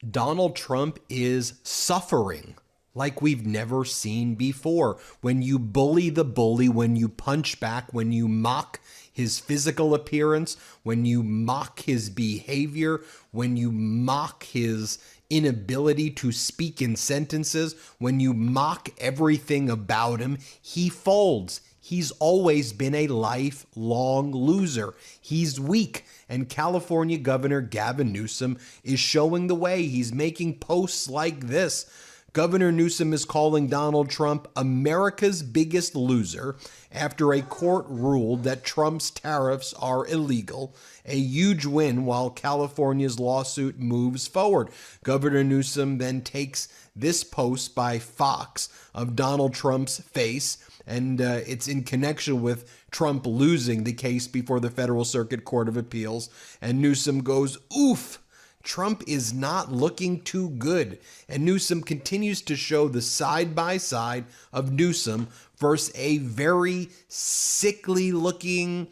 Donald Trump is suffering like we've never seen before. When you bully the bully, when you punch back, when you mock his physical appearance, when you mock his behavior, when you mock his inability to speak in sentences, when you mock everything about him, he folds. He's always been a lifelong loser. He's weak. And California Governor Gavin Newsom is showing the way. He's making posts like this. Governor Newsom is calling Donald Trump America's biggest loser after a court ruled that Trump's tariffs are illegal. A huge win while California's lawsuit moves forward. Governor Newsom then takes this post by Fox of Donald Trump's face, and it's in connection with Trump losing the case before the Federal Circuit Court of Appeals. And Newsom goes, "Oof, Trump is not looking too good." And Newsom continues to show the side-by-side of Newsom versus a very sickly-looking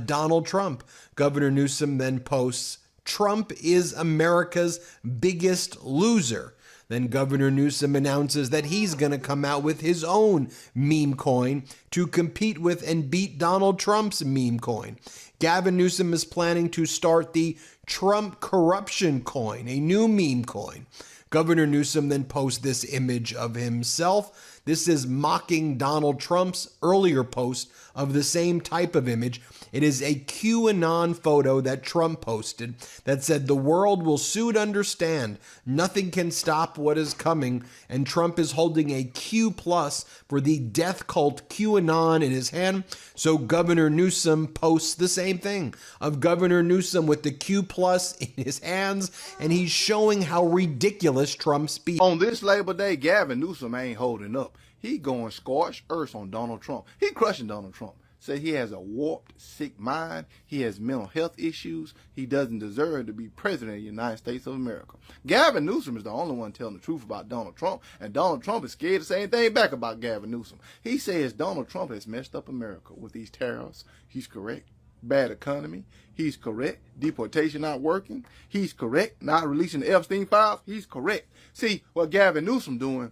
Donald Trump. Governor Newsom then posts, "Trump is America's biggest loser." Then Governor Newsom announces that he's going to come out with his own meme coin to compete with and beat Donald Trump's meme coin. Gavin Newsom is planning to start the Trump corruption coin, a new meme coin. Governor Newsom then posts this image of himself. This is mocking Donald Trump's earlier post of the same type of image. It is a QAnon photo that Trump posted that said, "The world will soon understand. Nothing can stop what is coming." And Trump is holding a Q plus for the death cult QAnon in his hand. So Governor Newsom posts the same thing of Governor Newsom with the Q plus in his hands, and he's showing how ridiculous Trump speaks. On this Labor Day, Gavin Newsom ain't holding up. He going scorched earth on Donald Trump. He crushing Donald Trump. Say he has a warped, sick mind. He has mental health issues. He doesn't deserve to be president of the United States of America. Gavin Newsom is the only one telling the truth about Donald Trump, and Donald Trump is scared to say anything back about Gavin Newsom. He says Donald Trump has messed up America with these tariffs. He's correct. Bad economy. He's correct. Deportation not working. He's correct. Not releasing the Epstein files. He's correct. See, what Gavin Newsom doing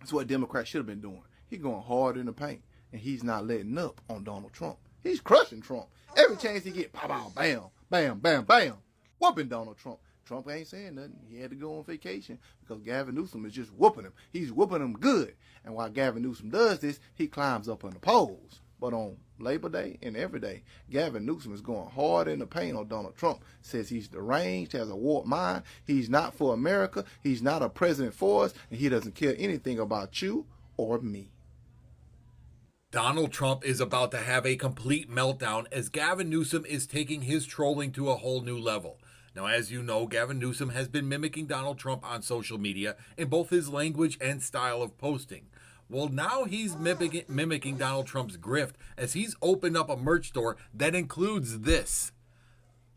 is what Democrats should have been doing. He's going hard in the paint. And he's not letting up on Donald Trump. He's crushing Trump. Every chance he get, pow, pow, bam, bam, bam, bam, whooping Donald Trump. Trump ain't saying nothing. He had to go on vacation because Gavin Newsom is just whooping him. He's whooping him good. And while Gavin Newsom does this, he climbs up on the polls. But on Labor Day and every day, Gavin Newsom is going hard in the paint on Donald Trump. Says he's deranged, has a warped mind. He's not for America. He's not a president for us. And he doesn't care anything about you or me. Donald Trump is about to have a complete meltdown as Gavin Newsom is taking his trolling to a whole new level. Now, as you know, Gavin Newsom has been mimicking Donald Trump on social media in both his language and style of posting. Well, now he's mimicking Donald Trump's grift as he's opened up a merch store that includes this.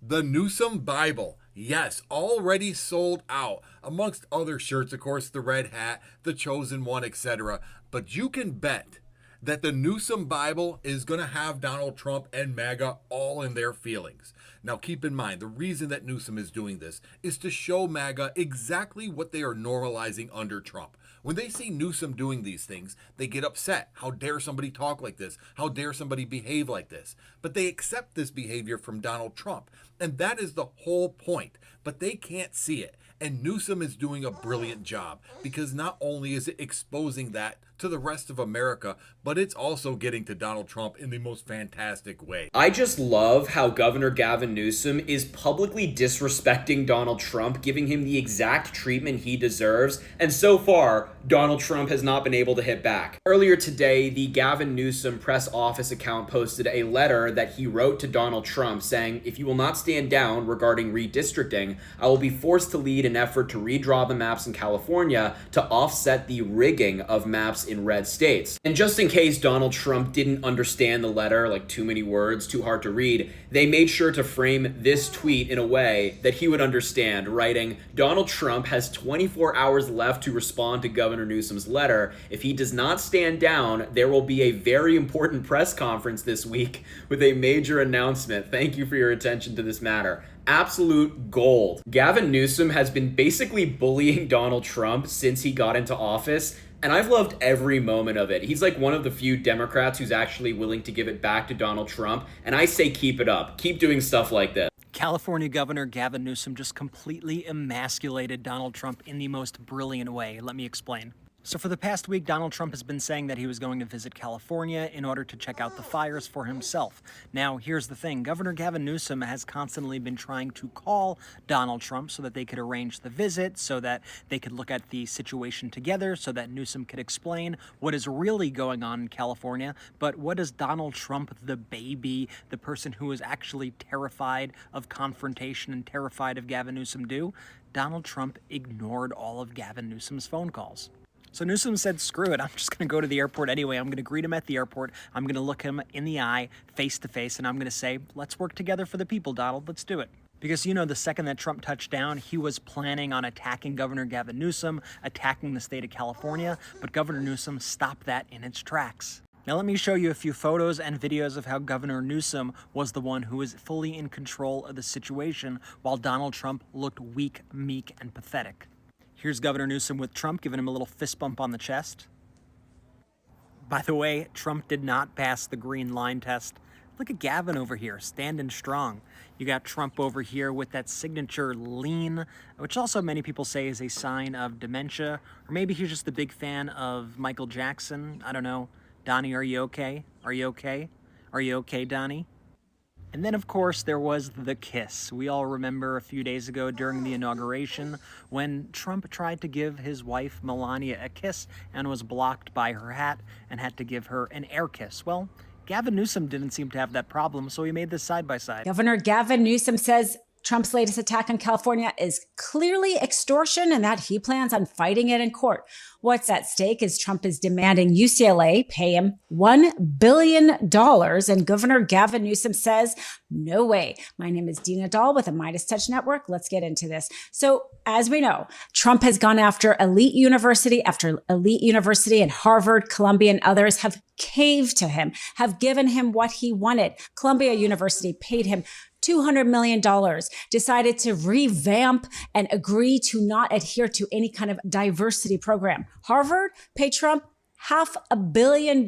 The Newsom Bible. Yes, already sold out. Amongst other shirts, of course, the red hat, the chosen one, etc. But you can bet that the Newsom Bible is going to have Donald Trump and MAGA all in their feelings. Now, keep in mind, the reason that Newsom is doing this is to show MAGA exactly what they are normalizing under Trump. When they see Newsom doing these things, they get upset. How dare somebody talk like this? How dare somebody behave like this? But they accept this behavior from Donald Trump. And that is the whole point. But they can't see it. And Newsom is doing a brilliant job because not only is it exposing that to the rest of America, but it's also getting to Donald Trump in the most fantastic way. I just love how Governor Gavin Newsom is publicly disrespecting Donald Trump, giving him the exact treatment he deserves, and so far, Donald Trump has not been able to hit back. Earlier today, the Gavin Newsom press office account posted a letter that he wrote to Donald Trump saying, "If you will not stand down regarding redistricting, I will be forced to lead an effort to redraw the maps in California to offset the rigging of maps Democrats in red states. And just in case Donald Trump didn't understand the letter, like too many words, too hard to read, they made sure to frame this tweet in a way that he would understand, writing, "Donald Trump has 24 hours left to respond to Governor Newsom's letter. If he does not stand down, there will be a very important press conference this week with a major announcement. Thank you for your attention to this matter." Absolute gold. Gavin Newsom has been basically bullying Donald Trump since he got into office, and I've loved every moment of it. He's like one of the few Democrats who's actually willing to give it back to Donald Trump, and I say keep it up. Keep doing stuff like this. California Governor Gavin Newsom just completely emasculated Donald Trump in the most brilliant way. Let me explain. So for the past week, Donald Trump has been saying that he was going to visit California in order to check out the fires for himself. Now, here's the thing. Governor Gavin Newsom has constantly been trying to call Donald Trump so that they could arrange the visit, so that they could look at the situation together, so that Newsom could explain what is really going on in California. But what does Donald Trump, the baby, the person who is actually terrified of confrontation and terrified of Gavin Newsom, do? Donald Trump ignored all of Gavin Newsom's phone calls. So Newsom said, screw it, I'm just going to go to the airport anyway. I'm going to greet him at the airport. I'm going to look him in the eye, face to face, and I'm going to say, let's work together for the people, Donald. Let's do it. Because, the second that Trump touched down, he was planning on attacking Governor Gavin Newsom, attacking the state of California, but Governor Newsom stopped that in its tracks. Now let me show you a few photos and videos of how Governor Newsom was the one who was fully in control of the situation, while Donald Trump looked weak, meek, and pathetic. Here's Governor Newsom with Trump, giving him a little fist bump on the chest. By the way, Trump did not pass the green line test. Look at Gavin over here, standing strong. You got Trump over here with that signature lean, which also many people say is a sign of dementia. Or maybe he's just a big fan of Michael Jackson. I don't know. Donnie, are you okay? Are you okay? Are you okay, Donnie? And then, of course, there was the kiss. We all remember a few days ago during the inauguration when Trump tried to give his wife, Melania, a kiss and was blocked by her hat and had to give her an air kiss. Well, Gavin Newsom didn't seem to have that problem, so he made this side by side. Governor Gavin Newsom says Trump's latest attack on California is clearly extortion and that he plans on fighting it in court. What's at stake is Trump is demanding UCLA pay him $1 billion. And Governor Gavin Newsom says, no way. My name is Dina Dahl with the Midas Touch Network. Let's get into this. So as we know, Trump has gone after elite university after elite university, and Harvard, Columbia, and others have caved to him, have given him what he wanted. Columbia University paid him $200 million, decided to revamp and agree to not adhere to any kind of diversity program. Harvard paid Trump $500 million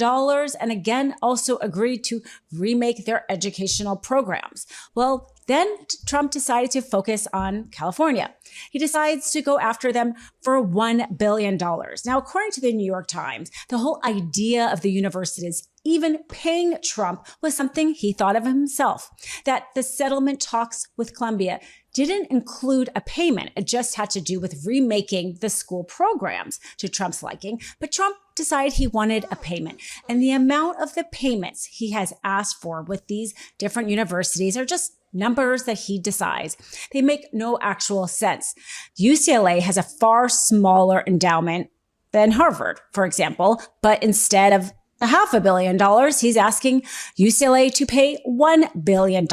and again also agreed to remake their educational programs. Well, then Trump decided to focus on California. He decides to go after them for $1 billion. Now, according to the New York Times, the whole idea of the universities even paying Trump was something he thought of himself, that the settlement talks with Columbia didn't include a payment. It just had to do with remaking the school programs to Trump's liking. But Trump decided he wanted a payment. And the amount of the payments he has asked for with these different universities are just numbers that he decides. They make no actual sense. UCLA has a far smaller endowment than Harvard, for example, but instead of $500 million, he's asking UCLA to pay $1 billion,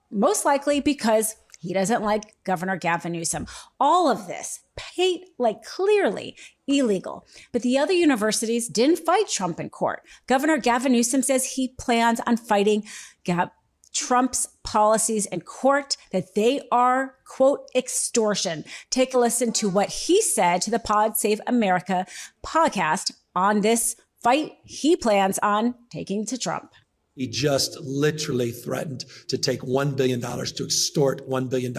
most likely because he doesn't like Governor Gavin Newsom. All of this paid clearly illegal. But the other universities didn't fight Trump in court. Governor Gavin Newsom says he plans on fighting Trump's policies in court, that they are, quote, extortion. Take a listen to what he said to the Pod Save America podcast on this fight he plans on taking to Trump. He just literally threatened to take $1 billion, to extort $1 billion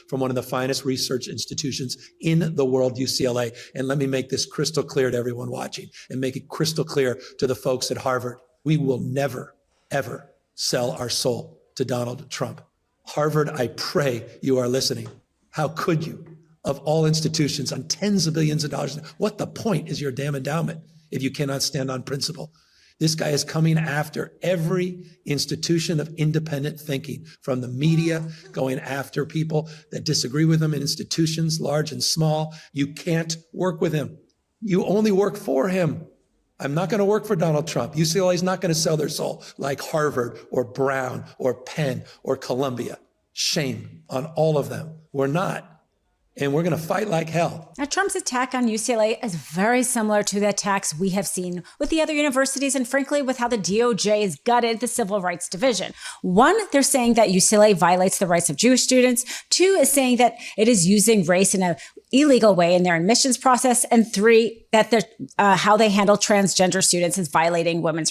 from one of the finest research institutions in the world, UCLA. And let me make this crystal clear to everyone watching and make it crystal clear to the folks at Harvard. We will never, ever sell our soul to Donald Trump. Harvard, I pray you are listening. How could you? Of all institutions on tens of billions of dollars, what the point is your damn endowment if you cannot stand on principle? This guy is coming after every institution of independent thinking, from the media, going after people that disagree with him in institutions, large and small. You can't work with him. You only work for him. I'm not going to work for Donald Trump. UCLA is not going to sell their soul like Harvard or Brown or Penn or Columbia. Shame on all of them. We're not. And we're going to fight like hell. Now, Trump's attack on UCLA is very similar to the attacks we have seen with the other universities and, frankly, with how the DOJ has gutted the Civil Rights Division. One, they're saying that UCLA violates the rights of Jewish students. Two is saying that it is using race in an illegal way in their admissions process. And three, that how they handle transgender students is violating women's rights.